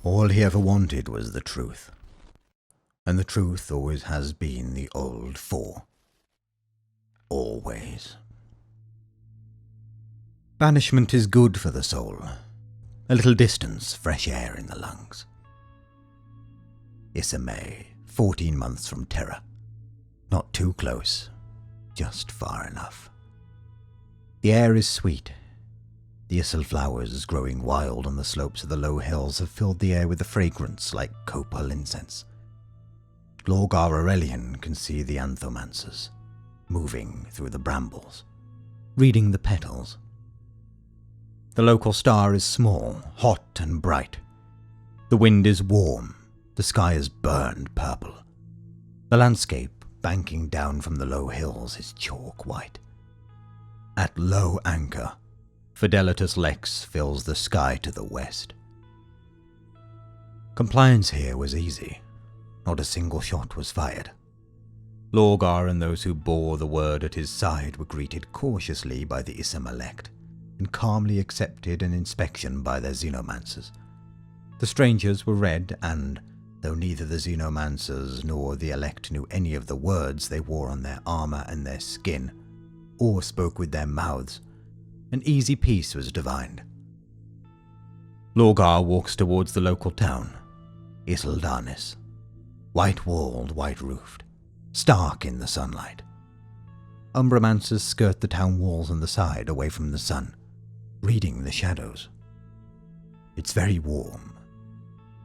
All he ever wanted was the truth. And the truth always has been the old four. Always. Banishment is good for the soul. A little distance, fresh air in the lungs. 𝗟𝗏𝗃, 14 months from Terra. Not too close, just far enough. The air is sweet. The 𝗟𝗏 flowers growing wild on the slopes of the low hills have filled the air with a fragrance like copal incense. Lorgar Aurelian can see the anthomancers, moving through the brambles, reading the petals. The local star is small, hot and bright. The wind is warm, the sky is burned purple. The landscape, banking down from the low hills, is chalk white. At low anchor, Fidelitas Lex fills the sky to the west. Compliance here was easy. Not a single shot was fired. Lorgar and those who bore the word at his side were greeted cautiously by the 𝗟𝗏 and calmly accepted an inspection by their xenomancers. The strangers were read and, though neither the xenomancers nor the elect knew any of the words they wore on their armor and their skin, or spoke with their mouths, an easy peace was divined. Lorgar walks towards the local town, 𝗟𝗏𝗃, white-walled, white-roofed, stark in the sunlight. Umbromancers skirt the town walls on the side away from the sun, reading the shadows. It's very warm.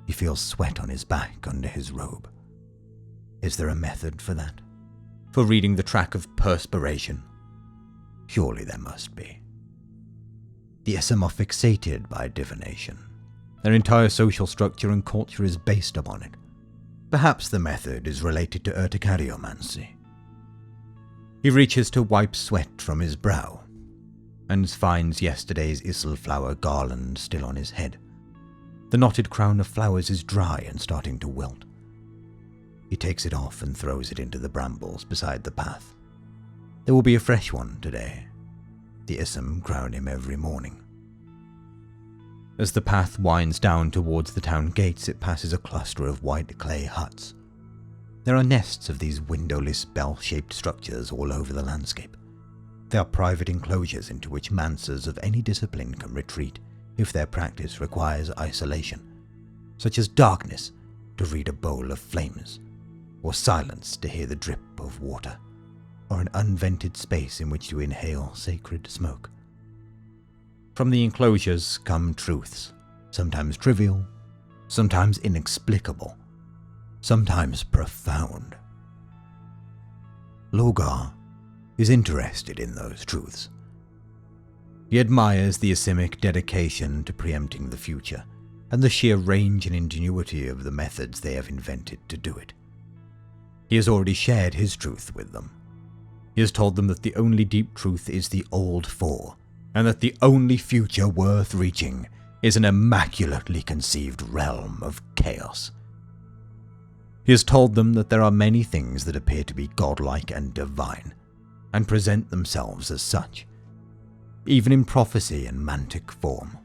He feels sweat on his back under his robe. Is there a method for that? For reading the track of perspiration? Surely there must be. The 𝗟𝗏 are fixated by divination. Their entire social structure and culture is based upon it. Perhaps the method is related to urticariamancy. He reaches to wipe sweat from his brow, and finds yesterday's 𝗟𝗏 flower garland still on his head. The knotted crown of flowers is dry and starting to wilt. He takes it off and throws it into the brambles beside the path. There will be a fresh one today. The 𝗟𝗏 crown him every morning. As the path winds down towards the town gates, it passes a cluster of white clay huts. There are nests of these windowless, bell-shaped structures all over the landscape. They are private enclosures into which mancers of any discipline can retreat if their practice requires isolation, such as darkness to read a bowl of flames, or silence to hear the drip of water, or an unvented space in which to inhale sacred smoke. From the enclosures come truths, sometimes trivial, sometimes inexplicable, sometimes profound. Lorgar is interested in those truths. He admires the 𝗟𝗏ic dedication to preempting the future, and the sheer range and ingenuity of the methods they have invented to do it. He has already shared his truth with them. He has told them that the only deep truth is the old four, and that the only future worth reaching is an immaculately conceived realm of chaos. He has told them that there are many things that appear to be godlike and divine, and present themselves as such, even in prophecy and mantic form.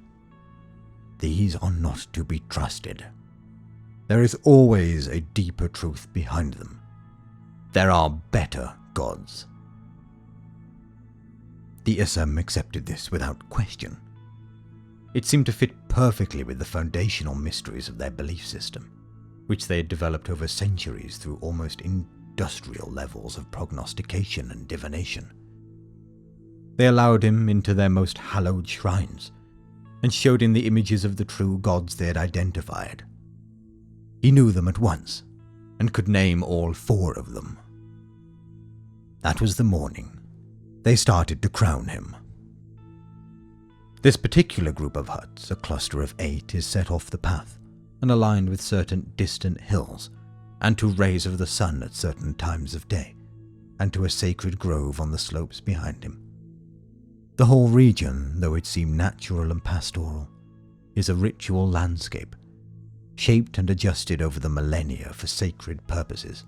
These are not to be trusted. There is always a deeper truth behind them. There are better gods. The 𝗟𝗏 accepted this without question. It seemed to fit perfectly with the foundational mysteries of their belief system, which they had developed over centuries through almost industrial levels of prognostication and divination. They allowed him into their most hallowed shrines, and showed him the images of the true gods they had identified. He knew them at once, and could name all four of them. That was the morning they started to crown him. This particular group of huts, a cluster of 8, is set off the path, and aligned with certain distant hills, and to rays of the sun at certain times of day, and to a sacred grove on the slopes behind him. The whole region, though it seem natural and pastoral, is a ritual landscape, shaped and adjusted over the millennia for sacred purposes,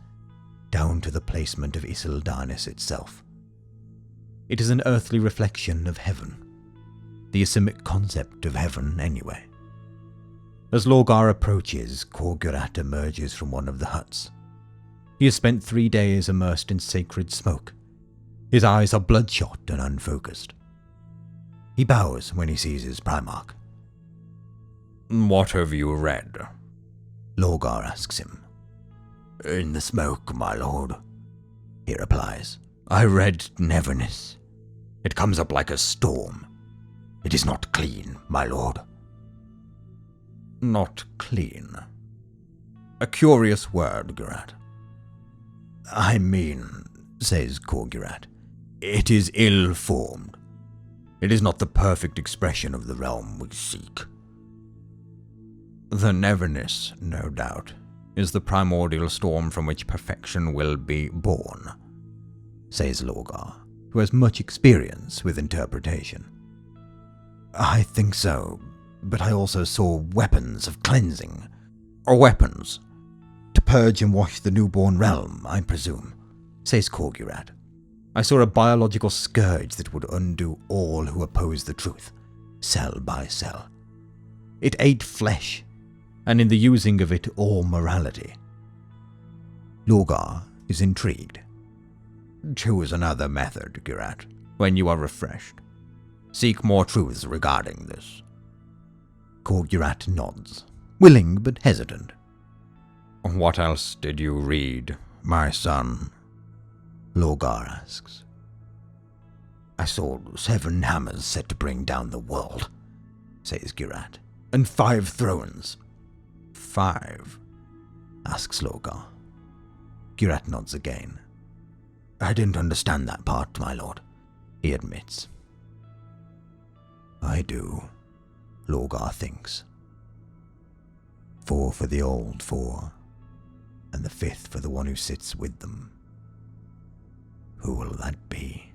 down to the placement of 𝗟𝗏 itself. It is an earthly reflection of heaven, the 𝗟𝗏ic concept of heaven anyway. As Lorgar approaches, 𝗘𝗾𝗂𝗃 emerges from one of the huts. He has spent 3 days immersed in sacred smoke. His eyes are bloodshot and unfocused. He bows when he sees his Primarch. "What have you read?" Lorgar asks him. "In the smoke, my lord," he replies. "I read 𝗟𝗔𝗍. It comes up like a storm. It is not clean, my lord." "Not clean. A curious word, Gurat." "I mean," says 𝗘𝗾𝗂𝗃, "it is ill-formed. It is not the perfect expression of the realm we seek." "The 𝗟𝗔𝗍, no doubt, is the primordial storm from which perfection will be born," says Lorgar, who has much experience with interpretation. "I think so, but I also saw weapons of cleansing." "Or weapons?" "To purge and wash the newborn realm, I presume," says 𝗘𝗾𝗂𝗃. "I saw a biological scourge that would undo all who oppose the truth, cell by cell. It ate flesh, and in the using of it all morality." Lorgar is intrigued. "Choose another method, Gurat, when you are refreshed. Seek more truths regarding this." 𝗘𝗾𝗂𝗃 nods, willing but hesitant. "What else did you read, my son?" Lorgar asks. "I saw 7 hammers set to bring down the world," says Gurat, "and 5 thrones." "5? asks Lorgar. Gurat nods again. "I didn't understand that part, my lord," he admits. "I do," Lorgar thinks. 4 for the old 4, and the 5th for the one who sits with them. Who will that be?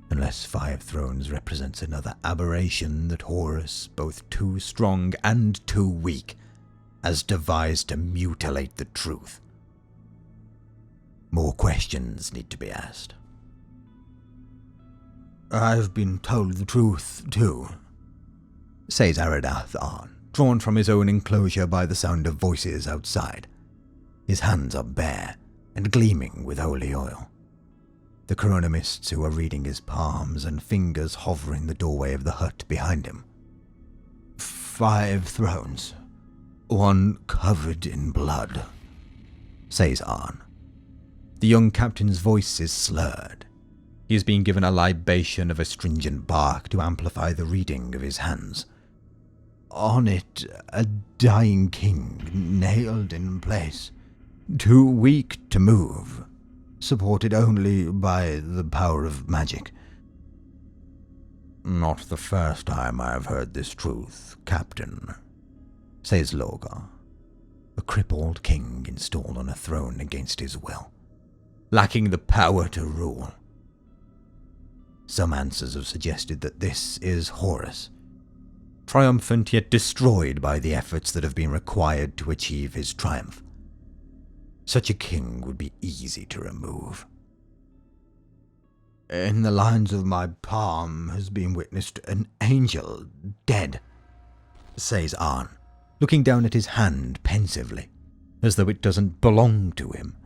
Unless 5 thrones represents another aberration that Horus, both too strong and too weak, has devised to mutilate the truth. More questions need to be asked. "I've been told the truth, too," says 𝗟𝗏𝗃, drawn from his own enclosure by the sound of voices outside. His hands are bare and gleaming with holy oil. The chronomists who are reading his palms and fingers hover in the doorway of the hut behind him. 5 thrones, one covered in blood," says Arn. The young captain's voice is slurred. He has been given a libation of astringent bark to amplify the reading of his hands. On it, a dying king nailed in place, too weak to move, supported only by the power of magic. "Not the first time I have heard this truth, Captain," says Lorgar, a crippled king installed on a throne against his will, lacking the power to rule. Some answers have suggested that this is Horus, triumphant yet destroyed by the efforts that have been required to achieve his triumph. Such a king would be easy to remove. "In the lines of my palm has been witnessed an angel dead," says Arn, looking down at his hand pensively, as though it doesn't belong to him.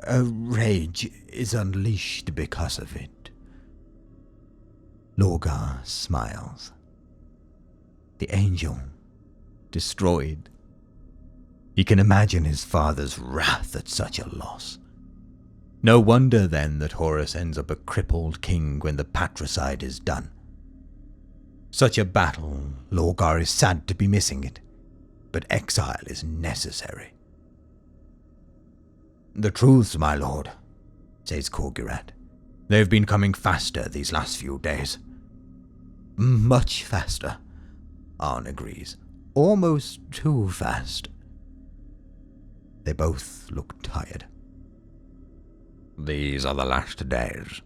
"A rage is unleashed because of it." Lorgar smiles. The angel destroyed. He can imagine his father's wrath at such a loss. No wonder then that Horus ends up a crippled king when the patricide is done. Such a battle, Lorgar is sad to be missing it, but exile is necessary. "The truths, my lord," says 𝗘𝗾𝗂𝗃. "They've been coming faster these last few days." "Much faster," Arn agrees. "Almost too fast." They both look tired. "These are the last days,"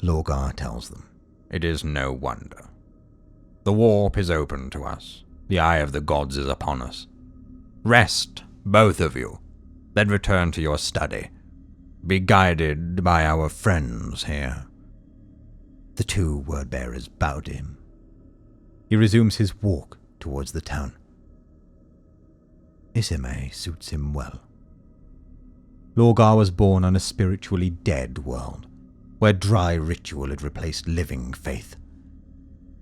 Lorgar tells them. "It is no wonder. The warp is open to us. The eye of the gods is upon us. Rest, both of you, then return to your study. Be guided by our friends here." The 2 word-bearers bow to him. He resumes his walk, towards the town. 𝗟𝗶𝗀𝗀 suits him well. Lorgar was born on a spiritually dead world, where dry ritual had replaced living faith.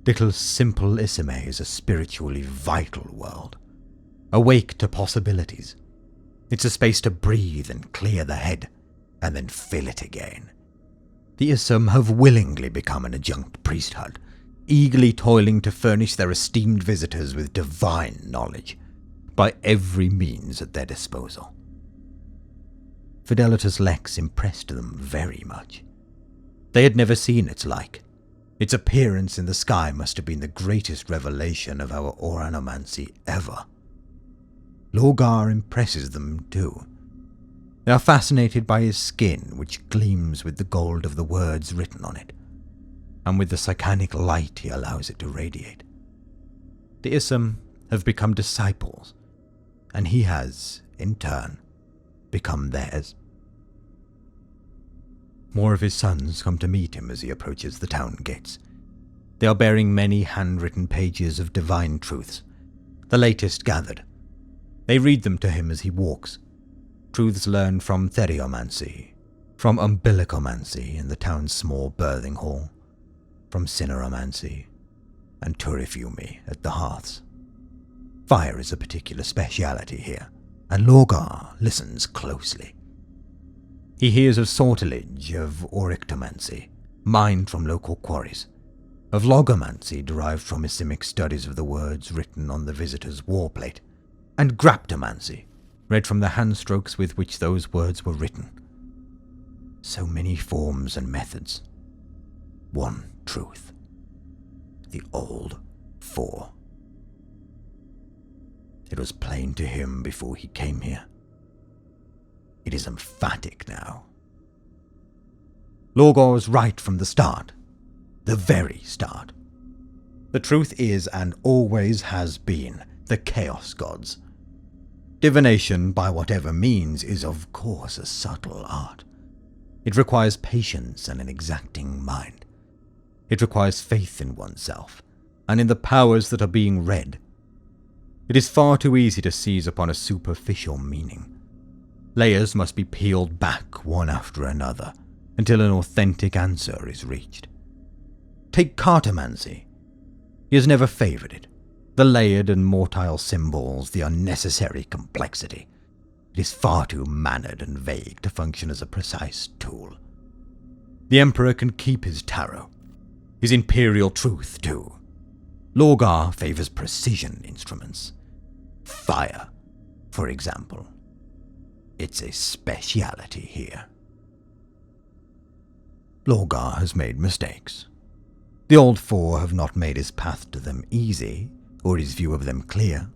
Little simple 𝗟𝗶𝗀 is a spiritually vital world, awake to possibilities. It's a space to breathe and clear the head, and then fill it again. The 𝗟𝗏 have willingly become an adjunct priesthood, eagerly toiling to furnish their esteemed visitors with divine knowledge, by every means at their disposal. Fidelitas Lex impressed them very much. They had never seen its like. Its appearance in the sky must have been the greatest revelation of our oranomancy ever. Lorgar impresses them too. They are fascinated by his skin, which gleams with the gold of the words written on it, and with the psychanic light he allows it to radiate. The 𝗟𝗏 have become disciples, and he has, in turn, become theirs. More of his sons come to meet him as he approaches the town gates. They are bearing many handwritten pages of divine truths, the latest gathered. They read them to him as he walks, truths learned from theriomancy, from umbilicomancy in the town's small birthing hall, from cineromancy, and 𝗘𝗾𝗂𝗶𝗽 at the hearths. Fire is a particular speciality here, and Lorgar listens closely. He hears of sortilege, of aurictomancy, mined from local quarries, of logomancy derived from 𝗟𝗏ic studies of the words written on the visitor's warplate, and graptomancy, read from the handstrokes with which those words were written. So many forms and methods. One truth. The old four. It was plain to him before he came here. It is emphatic now. Lorgar was right from the start. The very start. The truth is, and always has been, the Chaos Gods. Divination, by whatever means, is of course a subtle art. It requires patience and an exacting mind. It requires faith in oneself, and in the powers that are being read. It is far too easy to seize upon a superficial meaning. Layers must be peeled back one after another, until an authentic answer is reached. Take cartomancy. He has never favoured it. The layered and motile symbols, the unnecessary complexity. It is far too mannered and vague to function as a precise tool. The Emperor can keep his tarot, his imperial truth too. Lorgar favours precision instruments. Fire, for example. It's a speciality here. Lorgar has made mistakes. The old four have not made his path to them easy, or his view of them clear.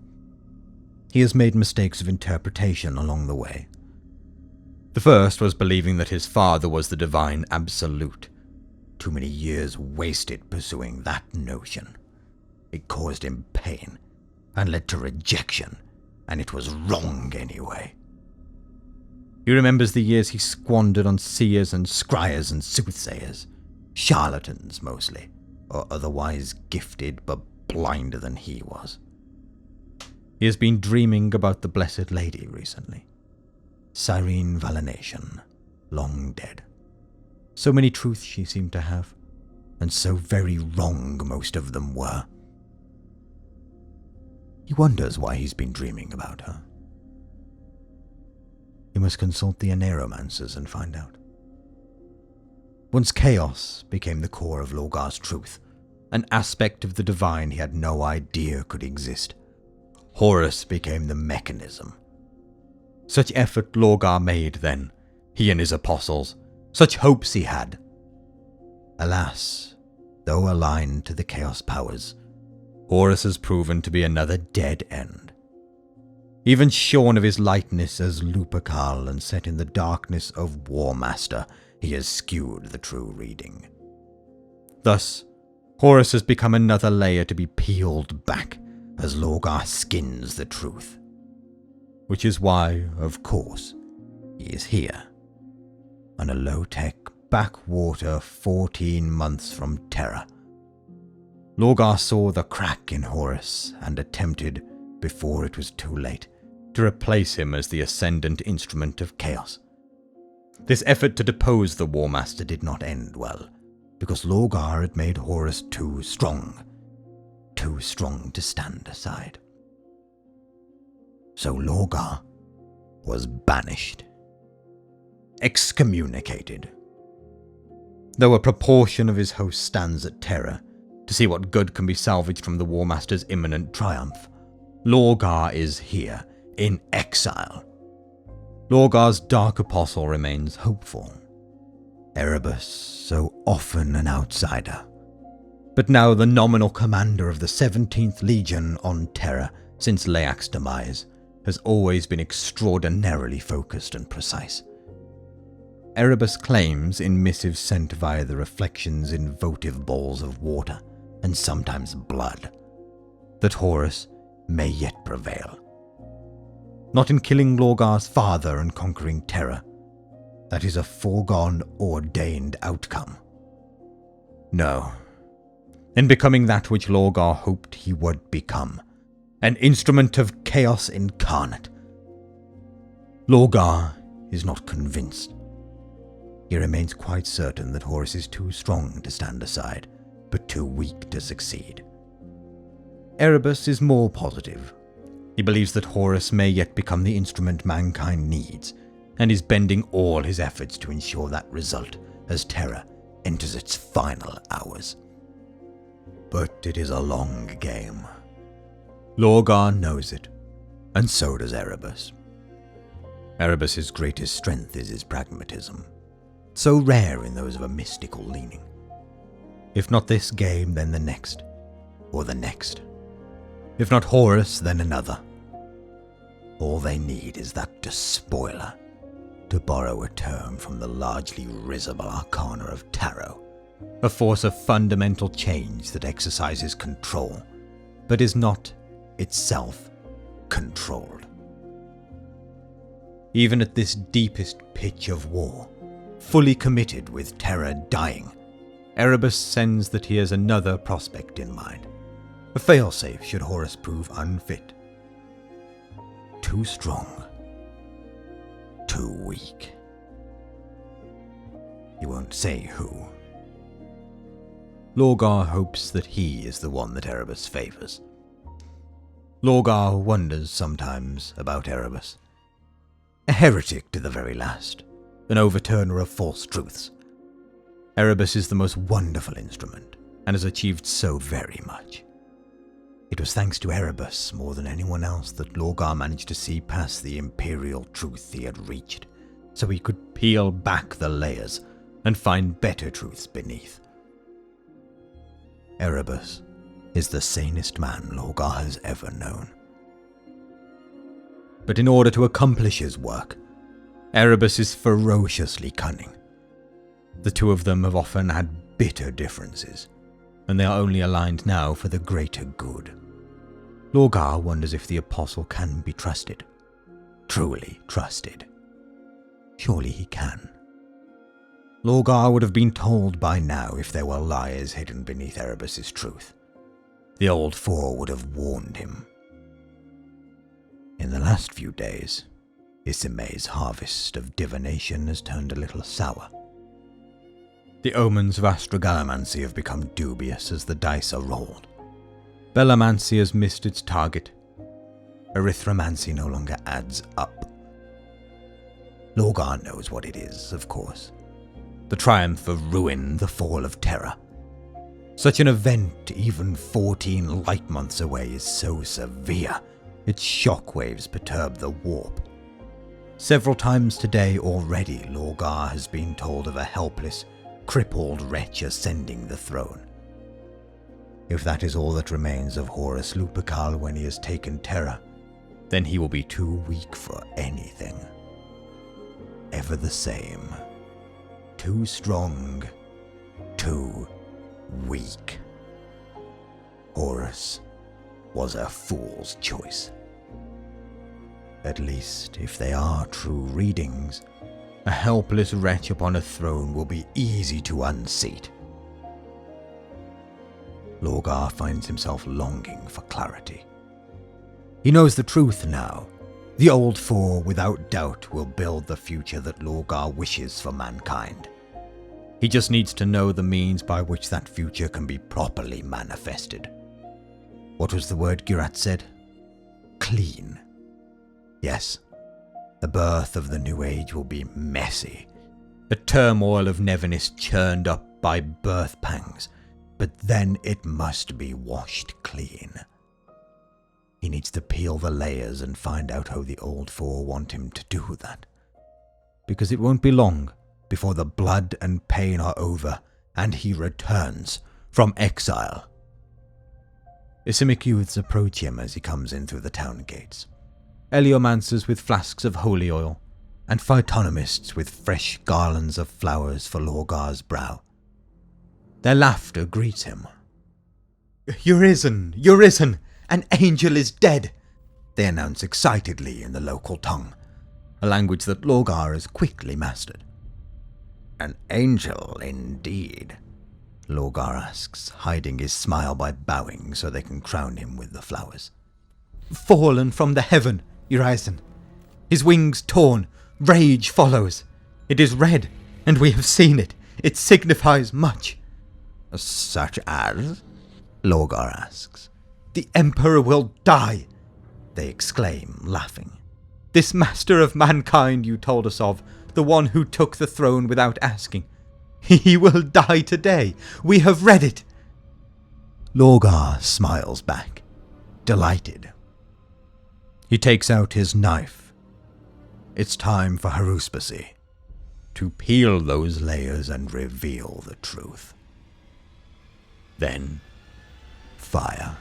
He has made mistakes of interpretation along the way. The first was believing that his father was the divine absolute. Too many years wasted pursuing that notion. It caused him pain, and led to rejection, and it was wrong anyway. He remembers the years he squandered on seers and scryers and soothsayers, charlatans mostly, or otherwise gifted but blinder than he was. He has been dreaming about the Blessed Lady recently. Cyrene Valenation, long dead. So many truths she seemed to have, and so very wrong most of them were. He wonders why he's been dreaming about her. He must consult the aneromancers and find out. Once chaos became the core of Lorgar's truth, an aspect of the divine he had no idea could exist. Horus became the mechanism. Such effort Lorgar made then, he and his apostles, such hopes he had. Alas, though aligned to the chaos powers, Horus has proven to be another dead end. Even shorn of his lightness as 𝗟𝗶𝗂𝗶𝗽 and set in the darkness of War Master, he has skewed the true reading. Thus, Horus has become another layer to be peeled back as Lorgar skins the truth. Which is why, of course, he is here, on a low-tech backwater 14 months from Terra. Lorgar saw the crack in Horus and attempted, before it was too late, to replace him as the ascendant instrument of chaos. This effort to depose the War Master did not end well, because Lorgar had made Horus too strong to stand aside. So Lorgar was banished, excommunicated. Though a proportion of his host stands at terror to see what good can be salvaged from the War Master's imminent triumph, Lorgar is here, in exile. Lorgar's dark apostle remains hopeful. 𝗟𝗶𝗶, so often an outsider, but now the nominal commander of the 17th Legion on Terra since Leak's demise, has always been extraordinarily focused and precise. 𝗟𝗶𝗶 claims in missives sent via the reflections in votive balls of water, and sometimes blood, that Horus may yet prevail. Not in killing Lorgar's father and conquering Terra. That is a foregone, ordained outcome. No. In becoming that which Lorgar hoped he would become, an instrument of chaos incarnate. Lorgar is not convinced. He remains quite certain that Horus is too strong to stand aside, but too weak to succeed. 𝗟𝗶𝗶 is more positive. He believes that Horus may yet become the instrument mankind needs, and is bending all his efforts to ensure that result as Terra enters its final hours. But it is a long game. Lorgar knows it, and so does 𝗟𝗶𝗶. 𝗟𝗶𝗶's greatest strength is his pragmatism, so rare in those of a mystical leaning. If not this game, then the next, or the next. If not Horus, then another. All they need is that despoiler, to borrow a term from the largely risible arcana of tarot, a force of fundamental change that exercises control, but is not itself controlled. Even at this deepest pitch of war, fully committed with Terra dying, 𝗟𝗶𝗶 sends that he has another prospect in mind, a failsafe should Horus prove unfit. Too strong, too weak. He won't say who. Lorgar hopes that he is the one that 𝗟𝗶𝗶 favors. Lorgar wonders sometimes about 𝗟𝗶𝗶. A heretic to the very last, an overturner of false truths. 𝗟𝗶𝗶 is the most wonderful instrument, and has achieved so very much. It was thanks to 𝗟𝗶𝗶 more than anyone else that Lorgar managed to see past the imperial truth he had reached, so he could peel back the layers and find better truths beneath. 𝗟𝗶𝗶 is the sanest man Lorgar has ever known. But in order to accomplish his work, 𝗟𝗶𝗶 is ferociously cunning. The two of them have often had bitter differences, and they are only aligned now for the greater good. Lorgar wonders if the apostle can be trusted. Truly trusted. Surely he can. Lorgar would have been told by now if there were lies hidden beneath 𝗟𝗶𝗶's truth. The old four would have warned him. In the last few days, Isime's harvest of divination has turned a little sour. The omens of astrogalamancy have become dubious as the dice are rolled. Bellamancy has missed its target. Arithromancy no longer adds up. Lorgar knows what it is, of course. The triumph of ruin, the fall of Terra. Such an event, even 14 light months away, is so severe, its shockwaves perturb the warp. Several times today already, Lorgar has been told of a helpless, crippled wretch ascending the throne. If that is all that remains of Horus Lupercal when he has taken Terra, then he will be too weak for anything. Ever the same. Too strong, too weak. Horus was a fool's choice. At least, if they are true readings, a helpless wretch upon a throne will be easy to unseat. Lorgar finds himself longing for clarity. He knows the truth now. The 𝗟𝗶𝗀, without doubt, will build the future that Lorgar wishes for mankind. He just needs to know the means by which that future can be properly manifested. What was the word Gurat said? Clean. Yes, the birth of the new age will be messy. A turmoil of neverness churned up by birth pangs, but then it must be washed clean. He needs to peel the layers and find out how the 𝗟𝗶𝗀 want him to do that. Because it won't be long before the blood and pain are over and he returns from exile. Ysimic youths approach him as he comes in through the town gates. Eliomancers with flasks of holy oil, and phytonomists with fresh garlands of flowers for Lorgar's brow. Their laughter greets him. "You're risen! You're risen! An angel is dead!" they announce excitedly in the local tongue, a language that Lorgar has quickly mastered. An angel, indeed, Lorgar asks, hiding his smile by bowing so they can crown him with the flowers. "Fallen from the heaven, Urizen. His wings torn, rage follows. It is red, and we have seen it. It signifies much." Such as? Lorgar asks. "The Emperor will die," they exclaim, laughing. "This master of mankind you told us of, the one who took the throne without asking. He will die today. We have read it." Lorgar smiles back, delighted. He takes out his knife. It's time for 𝗟𝗶𝗶𝗀𝗀 to peel those layers and reveal the truth. Then, fire.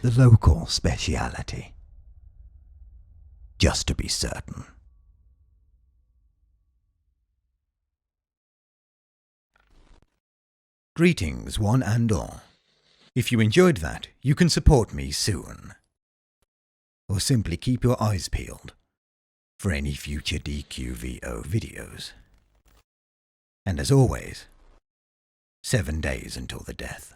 The local speciality. Just to be certain. Greetings, one and all. If you enjoyed that, you can support me soon. Or simply keep your eyes peeled for any future DQVO videos. And as always, 7 days until the death.